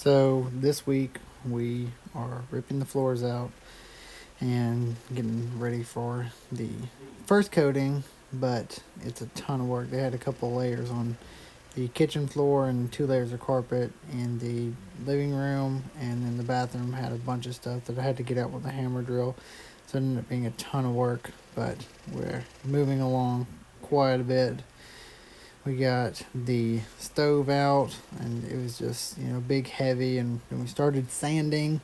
So this week we are ripping the floors out and getting ready for the first coating, but it's a ton of work. They had a couple layers on the kitchen floor and 2 layers of carpet in the living room, and then the bathroom had a bunch of stuff that I had to get out with a hammer drill. So it ended up being a ton of work, but we're moving along quite a bit. We got the stove out, and it was just big, heavy, and then we started sanding.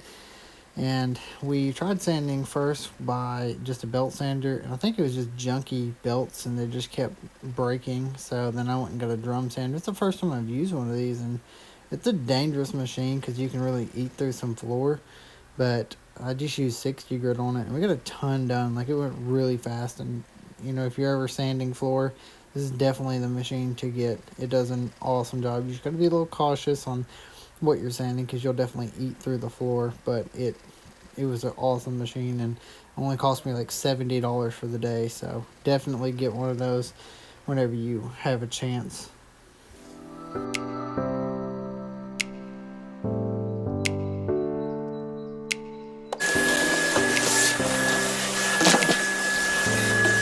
And we tried sanding first by just a belt sander, and I think it was just junky belts, and they just kept breaking. So then I went and got a drum sander. It's the first time I've used one of these, and it's a dangerous machine because you can really eat through some floor. But I just used 60 grit on it, and we got a ton done. Like, it went really fast. And if you're ever sanding floor, this is definitely the machine to get. It does an awesome job. You just got to be a little cautious on what you're sanding because you'll definitely eat through the floor. But it was an awesome machine, and only cost me like $70 for the day. So definitely get one of those whenever you have a chance.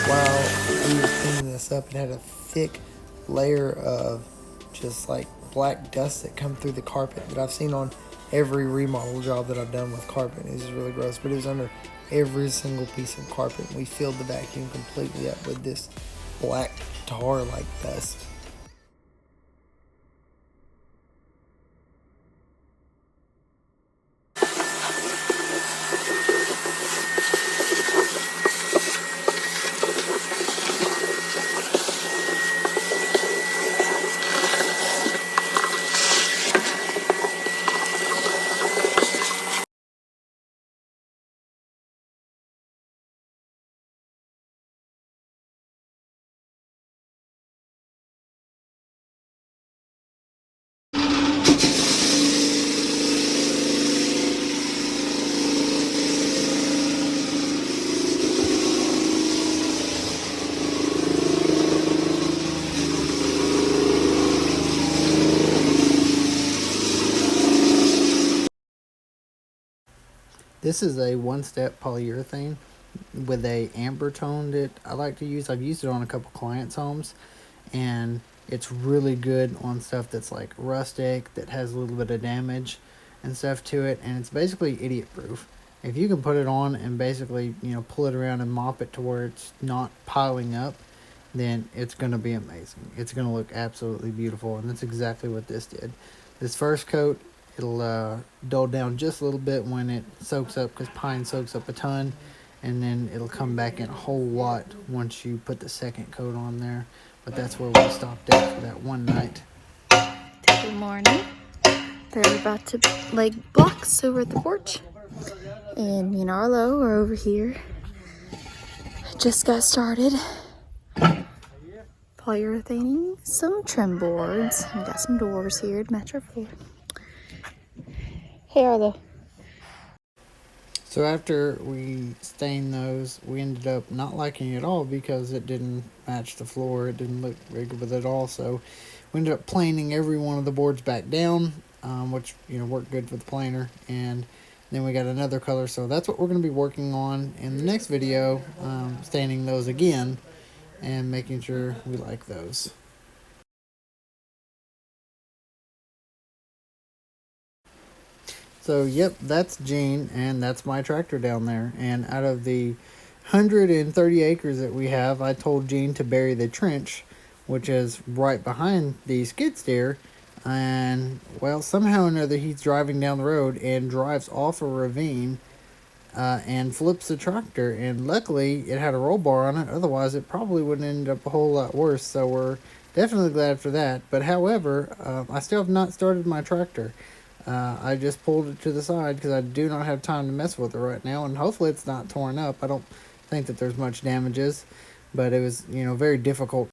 While we were cleaning this up, it had a thick layer of just like black dust that come through the carpet that I've seen on every remodel job that I've done with carpet. It was really gross, but it was under every single piece of carpet. We filled the vacuum completely up with this black tar like dust. This is a one-step polyurethane with a amber tone that I like to use. I've used it on a couple clients' homes, and it's really good on stuff that's like rustic, that has a little bit of damage and stuff to it, and it's basically idiot proof. If you can put it on and basically pull it around and mop it to where it's not piling up, then it's going to be amazing. It's going to look absolutely beautiful, and that's exactly what this did. This first coat, it'll dull down just a little bit when it soaks up, because pine soaks up a ton, and then it'll come back in a whole lot once you put the second coat on there. But that's where we stopped at for that one night. Good morning. They're about to lay blocks over at the porch, and me and Arlo are over here. Just got started polyurethaning some trim boards. We got some doors here to match our floor. Hey, Arlo. So after we stained those, we ended up not liking it at all because it didn't match the floor. It didn't look very good with it at all. So we ended up planing every one of the boards back down, which worked good for the planer. And then we got another color. So that's what we're going to be working on in the next video, staining those again and making sure we like those. So, yep, that's Gene, and that's my tractor down there. And out of the 130 acres that we have, I told Gene to bury the trench, which is right behind the skid steer. And, well, somehow or another, he's driving down the road and drives off a ravine and flips the tractor. And luckily, it had a roll bar on it. Otherwise, it probably would have ended up a whole lot worse. So we're definitely glad for that. But, however, I still have not started my tractor. I just pulled it to the side because I do not have time to mess with it right now, and hopefully it's not torn up. I don't think that there's much damages, but it was very difficult